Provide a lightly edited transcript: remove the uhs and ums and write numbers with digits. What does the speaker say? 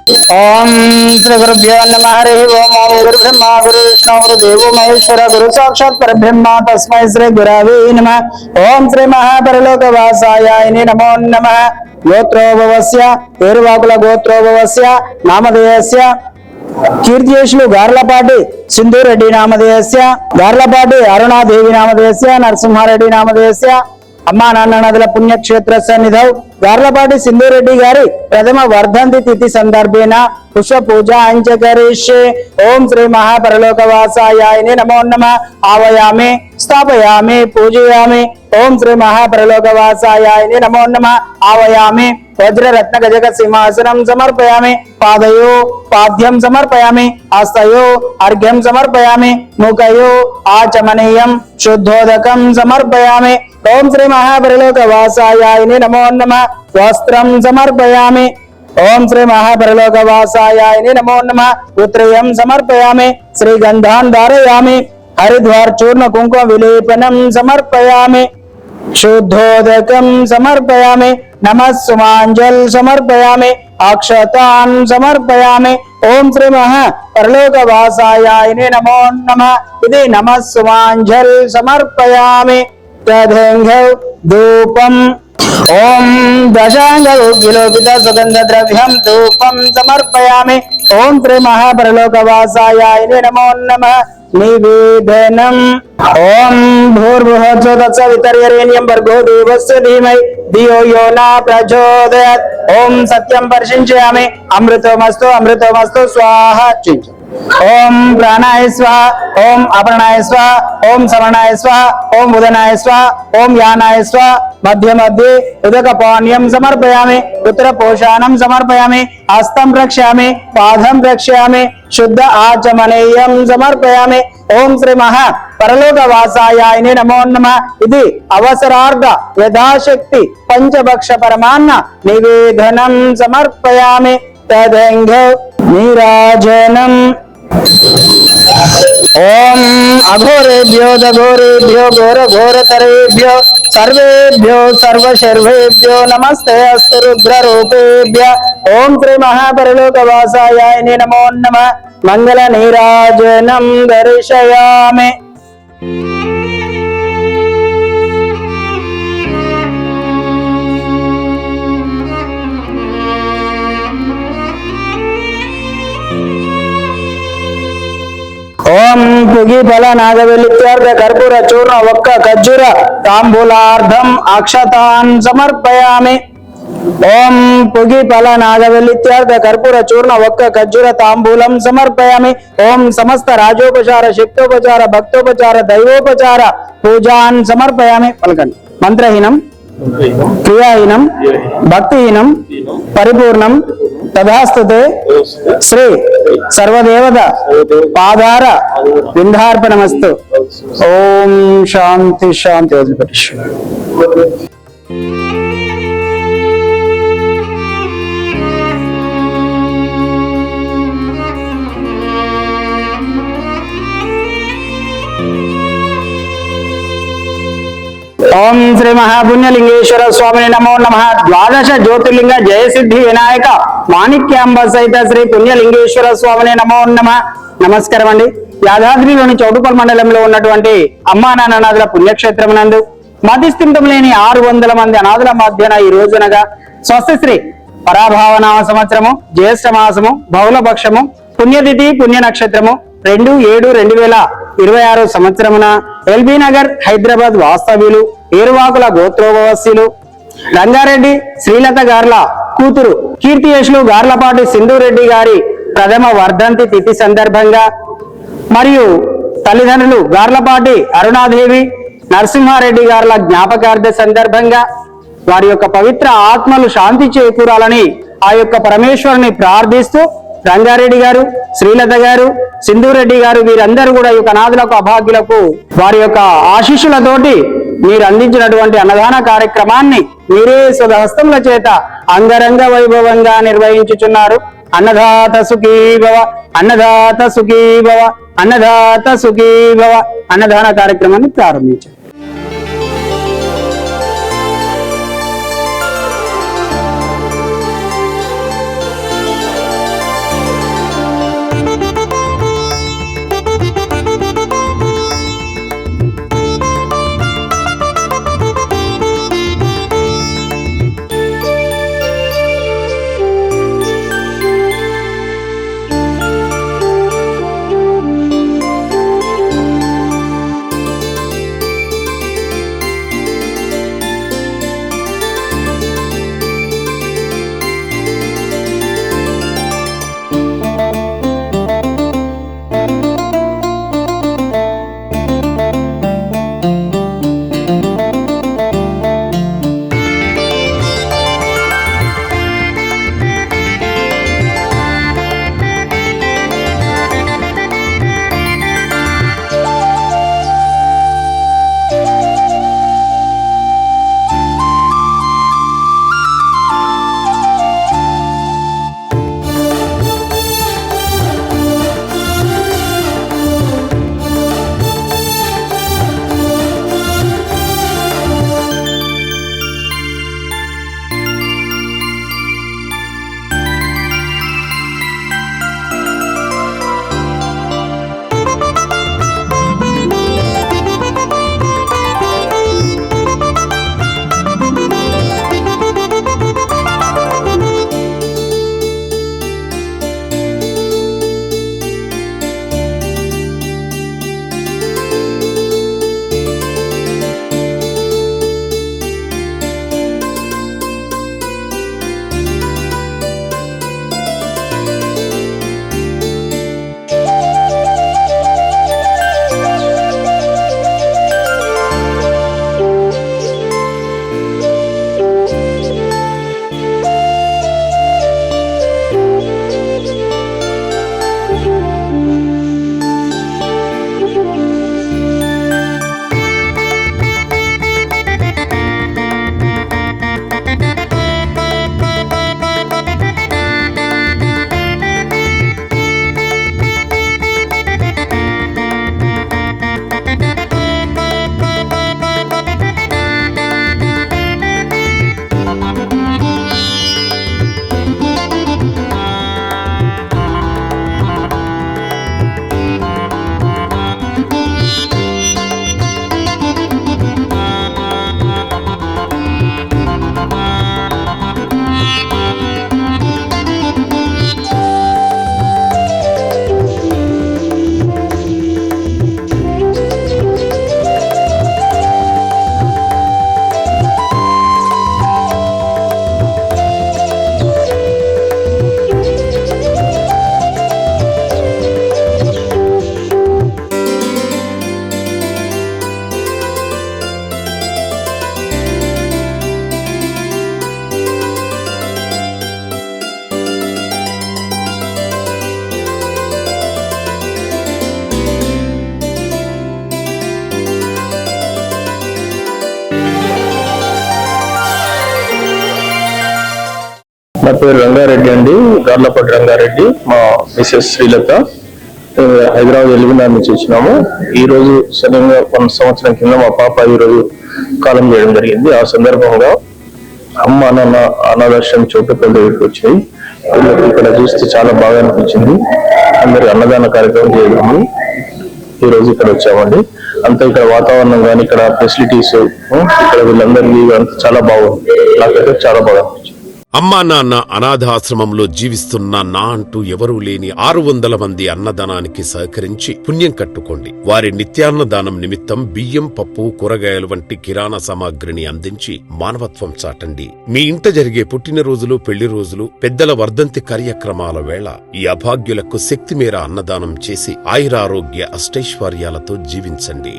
ओम श्री गुरुभ्यो नमः हरि ओम ओम गुरु ब्रह्मा गुरु विष्णु गुरु देवो महेश्वर गुरु साक्षात् परब्रह्म तस्मै श्री गुरवे नमः। ओम श्री महापरलोकवासाय नमो नमः। गोत्रोभवस्य पेरुवाकुल गोत्रोभवस्य नामधेयस्य కీర్తియేషులు గార్లపాటి సింధూరెడ్డి నామధేయస్య గార్లపాటి అరుణాదేవి నామధేయస్య నరసింహారెడ్డి నామధేయస్య అమ్మా నాన్న నదుల పుణ్యక్షేత్ర సన్నిధౌ గార్లపాటి సింధూరెడ్డి గారి ప్రథమ వర్ధంతి తిథి సందర్భేన పుష్ప పూజ అంచకరిష్యే। ఓం శ్రీ మహాపరలోకవాసాయ నమో నమః। ఆవయామి స్థాపయామి పూజయామి। ఓం శ్రీ మహాపరలోకవాసాయ నమో నమః। ఆవయామి వజ్రరత్న గజక సింహాసనం సమర్పయామి। పాదయో పాద్యం సమర్పయామి। హస్తయో అర్ఘ్యం సమర్పయామి। ముఖయో ఆచమనీయం శుద్ధోదకం సమర్పయామి। ఓం శ్రీ మహాపరలోకవాసాయ నమో నమః। వస్త్రం సమర్పయామి। ఓం శ్రీ మహాపరలోకవాసాయ నమో నమః। ఉత్రయం సమర్పయామి। శ్రీగంధాన్ ధారయామి। హరిద్వార్ చూర్ణ కుంకుమ విలేపనం సమర్పయామి। शुद्धोदकं समर्पयामि। नमः सुमांजल समर्पयामि। अक्षतान् समर्पयामि। ओम श्री महापरलोकवासाय नमो नमः। इति नमः सुमांजल समर्पयामि। तदेंघौ धूपं ओम दशांगलोकित सुगंध द्रव्यं धूपं समर्पयामि। ओम श्री महापरलोकवासाय नमो नमः। निवेदनम ओम भूर्भुवः तत्सवितर्वरेण्यं भर्गो देवस्य धीमहि धियो यो न प्रचोदयात्। ओम सत्यं वर्षिंचयामि। अमृतमस्तु अमृतमस्तु स्वाहा। ओम प्राणाय स्वाहा। ओम अपर्णाय स्वाहा। ओम समणाय स्वाहा। ओम उदनाय स्वाहा। ओम यानाय स्वाहा। मध्य मध्ये उदकपानीयं समर्पयामि। उत्तरपोषाणं समर्पयामि। हस्तं रक्ष्यामि। पादं रक्ष्यामि। शुद्ध आचमनेयं समर्पयामि। ओम श्री महापरलोकवासाय नमो नमः। इति अवसरार्थ यथाशक्ति पंचभक्ष परमान्न निवेदनं समर्पयामि। तदेंघौ नीराजनम् ओम अघोरेभ्यो दघोरेभ्यो घोर घोरतरेभ्यो सर्वेभ्यो सर्वशर्वेभ्यो नमस्ते अस्तु रुद्ररूपेभ्य। ओम श्री महापरलोकवासाय नमो नमः। मंगल नीराजनं दर्शयामि। ओम पुगी फल नागवेलित्यार्थ कर्पूर चूर्ण वक्क खज्जूर तांबूलार्धम अक्षतान् समर्पयामि। ओम पुगी फल नागवेलित्यार्थ कर्पूर चूर्ण वक्क खज्जूर तांबूलं समर्पयामि। ओम समस्त राजोपचार शक्तोपचार भक्तोपचार दैवोपचार पूजान् समर्पयामि। पलकंడి। मंत्रहीनं क्रियाहीनं भक्तिहीनं परिपूर्णं तदास्तुते श्री सर्वदेवता पादार विंधार्पणमस्तु। ओम शांति शांति। ओम श्री महापुण्यलिंगेश्वर स्वामी नमो नमः। द्वादश ज्योतिर्लिंग जय सिद्धि विनायक మాణిక్యాంబ సహిత శ్రీ పుణ్యలింగేశ్వర స్వామిని నమో నమః। నమస్కారం అండి। యాదాద్రిలోని చౌటుపల్ మండలంలో ఉన్నటువంటి అమ్మా నాన్న నదుల పుణ్యక్షేత్రం నందు మతిస్థిమితం లేని 600 మంది అనాథుల మధ్యన ఈ రోజునగా స్వస్తిశ్రీ పరాభావనామ సంవత్సరము జ్యేష్ఠ మాసము బహుళపక్షము పుణ్యతిథి పుణ్య నక్షత్రము 2/7/2026 సంవత్సరమున ఎల్బీ నగర్ హైదరాబాద్ వాస్తవ్యులు ఏరువాకుల గోత్రోభవస్యులు రంగారెడ్డి శ్రీలత గార్ల కూతురు కీర్తియేషులు గార్లపాటి సింధూరెడ్డి గారి ప్రథమ వర్ధంతి తిథి సందర్భంగా మరియు తల్లిదండ్రులు గార్లపాటి అరుణాదేవి నరసింహారెడ్డి గార్ల జ్ఞాపకార్థ సందర్భంగా వారి యొక్క పవిత్ర ఆత్మలు శాంతి చేకూరాలని ఆ యొక్క పరమేశ్వరుని ప్రార్థిస్తూ రంగారెడ్డి గారు శ్రీలత గారు సింధూరెడ్డి గారు వీరందరూ కూడా ఈ యొక్క అనాథులకు అభాగ్యులకు వారి యొక్క ఆశీస్సులతోటి మీరు అందించినటువంటి అన్నదాన కార్యక్రమాన్ని మీరే స్వహస్తముల చేత అంగరంగ వైభవంగా నిర్వహించుచున్నారు। అన్నదాత సుఖీ భవ, అన్నదాత సుఖీ భవ, అన్నదాత సుఖీ భవ। అన్నదాన కార్యక్రమాన్ని ప్రారంభించారు। నా పేరు రంగారెడ్డి అండి, గార్లపాటి రంగారెడ్డి. మా మిసెస్ శ్రీలత. హైదరాబాద్ ఎల్బీనగర్ నుంచి వచ్చినాము. ఈ రోజు సడన్గా 1 సంవత్సరం కింద మా పాప ఈ రోజు కాలం చేయడం జరిగింది. ఆ సందర్భంగా అమ్మ నాన్న అనాథాశ్రమం చోటుపల్లి దగ్గరికి వచ్చాయి. ఇక్కడ చూస్తే చాలా బాగా అనిపించింది. అందరికి అన్నదాన కార్యక్రమం చేయడము ఈ రోజు ఇక్కడ వచ్చామండి. అంతా ఇక్కడ వాతావరణం కానీ ఇక్కడ ఫెసిలిటీస్ ఇక్కడ వీళ్ళందరికీ అంతా చాలా బాగుంది. నాకైతే చాలా బాగా అనిపించింది. అమ్మా నాన్న అనాథాశ్రమంలో జీవిస్తున్న నా అంటూ ఎవరూ లేని 600 మంది అన్నదానానికి సహకరించి పుణ్యం కట్టుకోండి. వారి నిత్యాన్నదానం నిమిత్తం బియ్యం, పప్పు, కూరగాయలు వంటి కిరాణా సామాగ్రిని అందించి మానవత్వం చాటండి. మీ ఇంట జరిగే పుట్టినరోజులు, పెళ్లి రోజులు, పెద్దల వర్ధంతి కార్యక్రమాల వేళ ఈ అభాగ్యులకు శక్తి మేర అన్నదానం చేసి ఆయురారోగ్య అష్టైశ్వర్యాలతో జీవించండి.